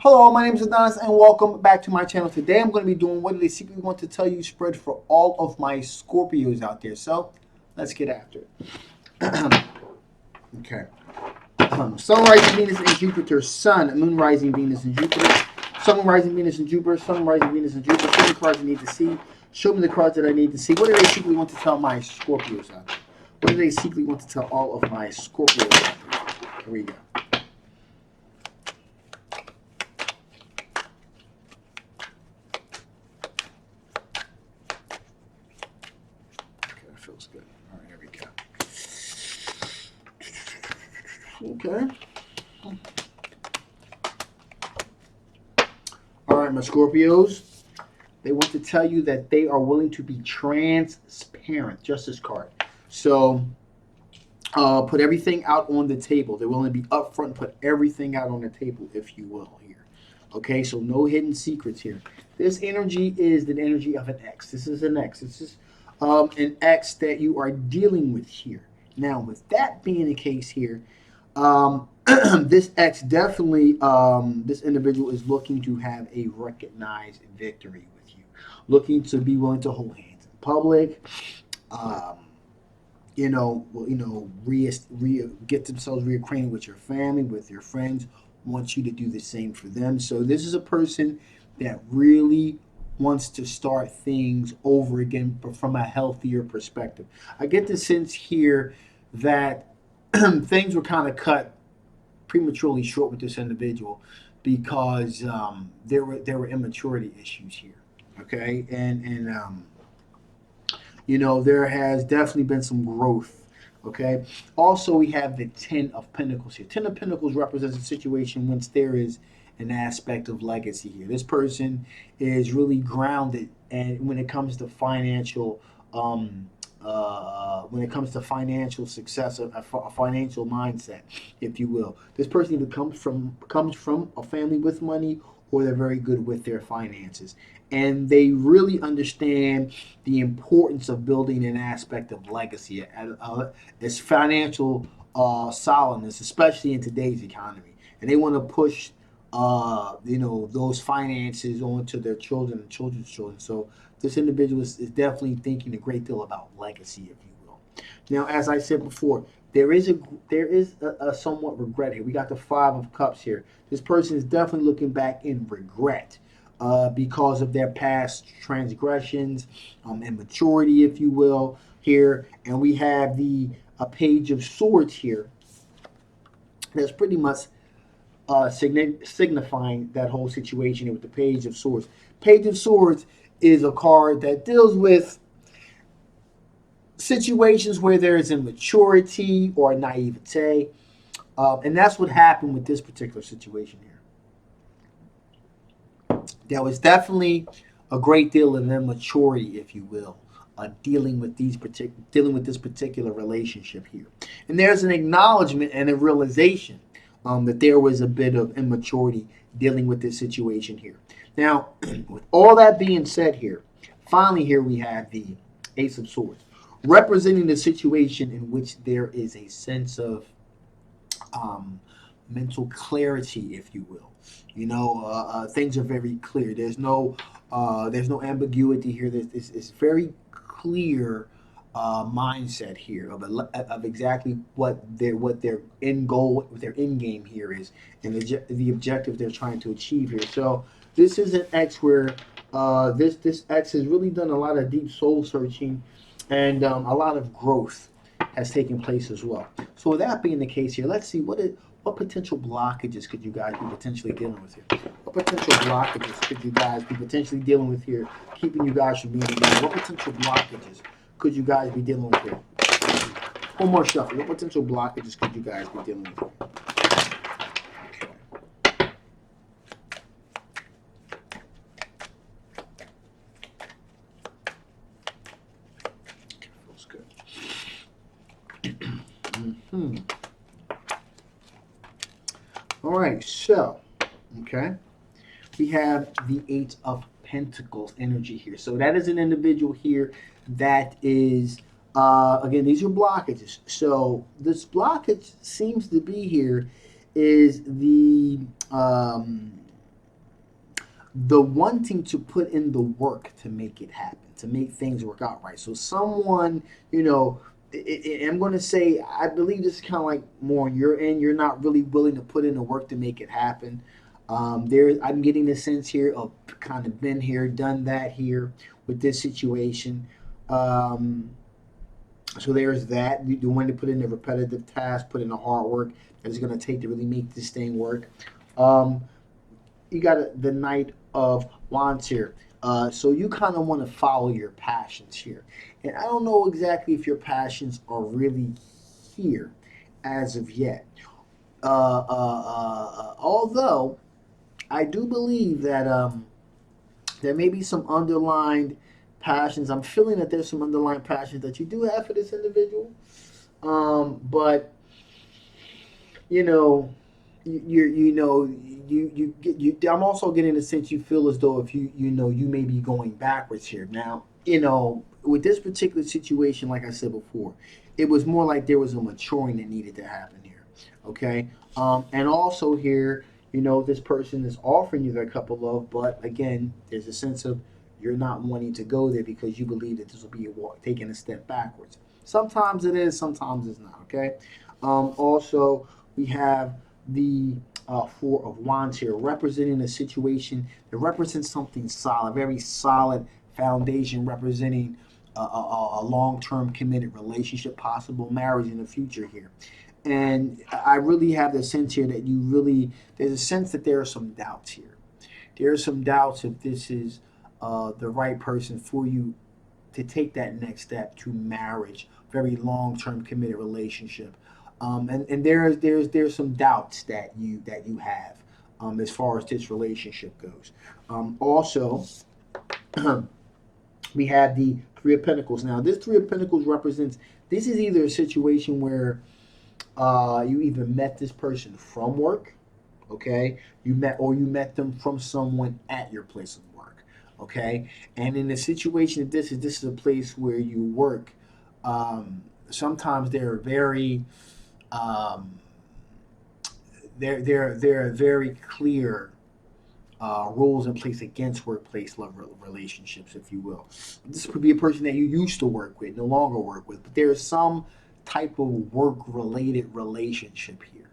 Hello, my name is Adonis and welcome back to my channel. Today I'm going to be doing what they secretly want to tell you spread for all of my Scorpios out there. So let's get after it. Okay. Sun, rising Venus, and Jupiter. Sun, Moon, rising Venus, and Jupiter. Sun, rising Venus, and Jupiter. Sun, rising Venus, and Jupiter. Show me the cards I need to see. Show me the cards that I need to see. What do they secretly want to tell my Scorpios out there? What do they secretly want to tell all of my Scorpios out there? Here we go. Feels good. All right, here we go. Okay. All right, my Scorpios. They want to tell you that they are willing to be transparent. Justice card. So, put everything out on the table. They're willing to be upfront and put everything out on the table, if you will, here. Okay, so no hidden secrets here. This energy is the energy of an ex. This is an ex. This is an ex that you are dealing with here. Now, with that being the case here, this ex definitely, this individual is looking to have a recognized victory with you, looking to be willing to hold hands in public, get themselves reacquainted with your family, with your friends, want you to do the same for them. So this is a person that really wants to start things over again, but from a healthier perspective. I get the sense here that things were kind of cut prematurely short with this individual because there were immaturity issues here. Okay, and there has definitely been some growth. Okay. Also, we have the Ten of Pentacles here. Ten of Pentacles represents a situation whence there is an aspect of legacy here. This person is really grounded, and when it comes to financial success, a financial mindset, if you will. This person either comes from a family with money, or they're very good with their finances, and they really understand the importance of building an aspect of legacy as financial solidness, especially in today's economy. And they want to push, those finances onto their children and children's children. So this individual is definitely thinking a great deal about legacy, if you will. Now, as I said before, there is a somewhat regret here. We got the Five of Cups here. This person is definitely looking back in regret because of their past transgressions, immaturity, if you will, here. And we have the Page of Swords here. That's pretty much signifying that whole situation here with the Page of Swords. Page of Swords is a card that deals with situations where there is immaturity or naivete. And that's what happened with this particular situation here. There was definitely a great deal of immaturity, if you will, dealing with this particular relationship here. And there's an acknowledgement and a realization that there was a bit of immaturity dealing with this situation here. Now, with all that being said here, finally here we have the Ace of Swords, representing the situation in which there is a sense of mental clarity, if you will. Things are very clear. There's no ambiguity here. It's very clear mindset here of exactly what their end goal, what their end game here is, and the objective they're trying to achieve here. So this is an X where this X has really done a lot of deep soul searching, and a lot of growth has taken place as well. So with that being the case here, let's see what potential blockages could you guys be potentially dealing with here? What potential blockages could you guys be potentially dealing with here, keeping you guys from being together? What potential blockages could you guys be dealing with here? One more shuffle. What potential blockages could you guys be dealing with here? Feels good. Mm-hmm. All right, so, okay, we have the Eight of Pentacles energy here. So that is an individual here that is, again, these are blockages. So this blockage seems to be here is the the wanting to put in the work to make it happen, to make things work out right. So someone, you know, I'm going to say, I believe this is kind of like more on your end. You're not really willing to put in the work to make it happen. I'm getting the sense here of kind of been here, done that here with this situation. Um, so there's that. You want to put in the repetitive task, put in the hard work that it's going to take to really make this thing work. Um, you got the Knight of Wands here. So you kind of want to follow your passions here. And I don't know exactly if your passions are really here as of yet. Although I do believe that there may be some underlying passions. I'm feeling that there's some underlying passions that you do have for this individual. But you know, you know you I'm also getting the sense you feel as though if you may be going backwards here now. With this particular situation, like I said before, it was more like there was a maturing that needed to happen here. Okay. And also here, this person is offering you their cup of love, but again, there's a sense of you're not wanting to go there because you believe that this will be a walk, taking a step backwards. Sometimes it is, sometimes it's not. Okay. Also, we have the Four of Wands here, representing a situation that represents something solid, very solid foundation, representing a long-term committed relationship, possible marriage in the future here. And I really have the sense here that there's a sense that there are some doubts here. There are some doubts if this is the right person for you to take that next step to marriage, very long-term committed relationship. And there's some doubts that you have as far as this relationship goes. Also, we have the Three of Pentacles. Now, this Three of Pentacles represents this is either a situation where you either met this person from work, okay, you met them from someone at your place of work, okay, and in a situation, this is a place where you work. Sometimes they're very um, there are very clear rules in place against workplace love relationships, if you will. This could be a person that you used to work with, no longer work with, but there's some type of work-related relationship here,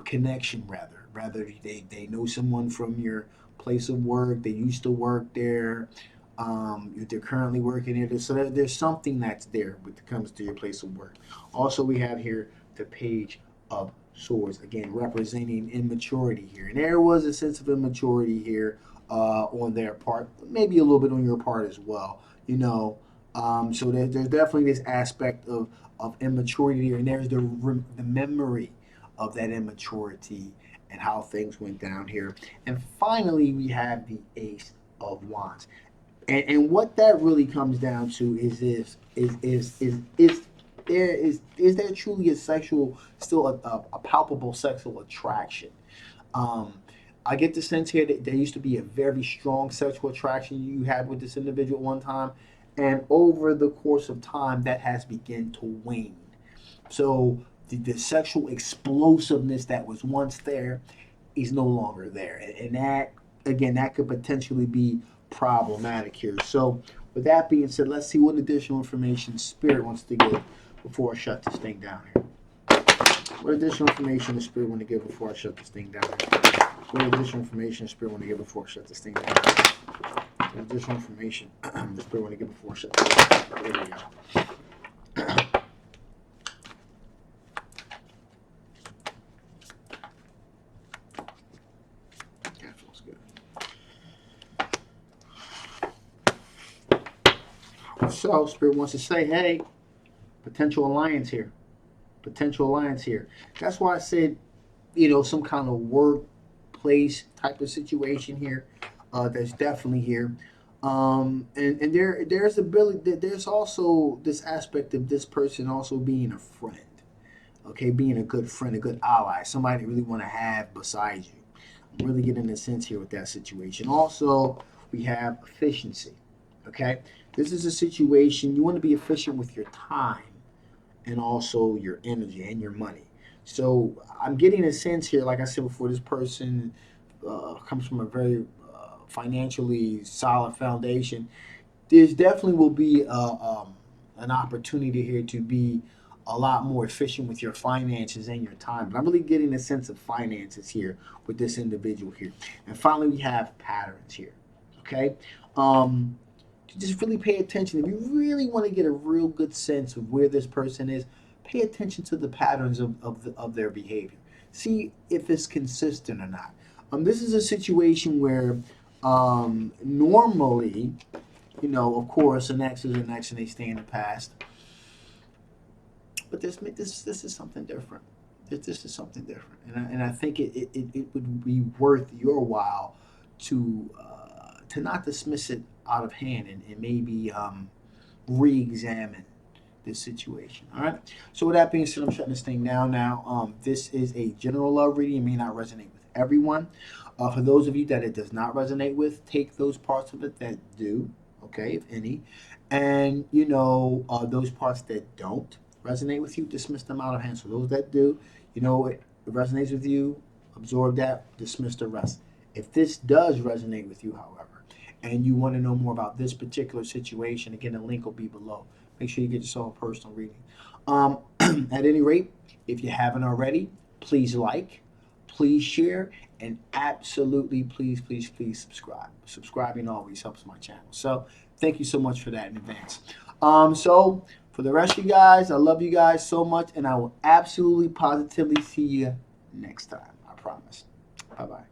connection rather. Rather, they know someone from your place of work. They used to work there. They're currently working there. So there's something that's there when it comes to your place of work. Also, we have here the Page of Swords, again representing immaturity here, and there was a sense of immaturity here on their part, maybe a little bit on your part as well. So there's definitely this aspect of immaturity here, and there's the memory of that immaturity and how things went down here. And finally, we have the Ace of Wands, and what that really comes down to is this: is there truly a sexual, still a palpable sexual attraction? Um, I get the sense here that there used to be a very strong sexual attraction you had with this individual at one time, and over the course of time, that has begun to wane. So the sexual explosiveness that was once there is no longer there, and that again, that could potentially be problematic here. So, with that being said, let's see what additional information Spirit wants to give before I shut this thing down here. What additional information the Spirit want to give before I shut this thing down here? What additional information the Spirit want to give before I shut this thing down here? What additional information the Spirit want to give before I shut this thing down? There we go. That feels good. So, Spirit wants to say, hey, potential alliance here. Potential alliance here. That's why I said, some kind of workplace type of situation here. That's definitely here. And there's also this aspect of this person also being a friend. Okay, being a good friend, a good ally, somebody you really want to have beside you. I'm really getting a sense here with that situation. Also, we have efficiency. Okay, this is a situation you want to be efficient with your time and also your energy and your money. So I'm getting a sense here, like I said before, this person comes from a very financially solid foundation, there's definitely will be an opportunity here to be a lot more efficient with your finances and your time. But I'm really getting a sense of finances here with this individual here. And finally, we have patterns here. Okay. Just really pay attention. If you really want to get a real good sense of where this person is, pay attention to the patterns of their behavior. See if it's consistent or not. This is a situation where normally, you know, of course, an ex is an ex and they stay in the past. But this is something different. This is something different, and I think it would be worth your while to not dismiss it out of hand and maybe re-examine this situation. All right. So with that being said, I'm shutting this thing down now. This is a general love reading. It may not resonate with everyone. For those of you that it does not resonate with, take those parts of it that do, okay, if any, and you know those parts that don't resonate with you, dismiss them out of hand. So those that do, you know, it resonates with you, absorb that, dismiss the rest. If this does resonate with you, however, and you want to know more about this particular situation, again, the link will be below. Make sure you get yourself a personal reading. At any rate, if you haven't already, please like, please share, and absolutely please subscribe. Subscribing always helps my channel. So thank you so much for that in advance. So for the rest of you guys, I love you guys so much, and I will absolutely positively see you next time. I promise. Bye-bye.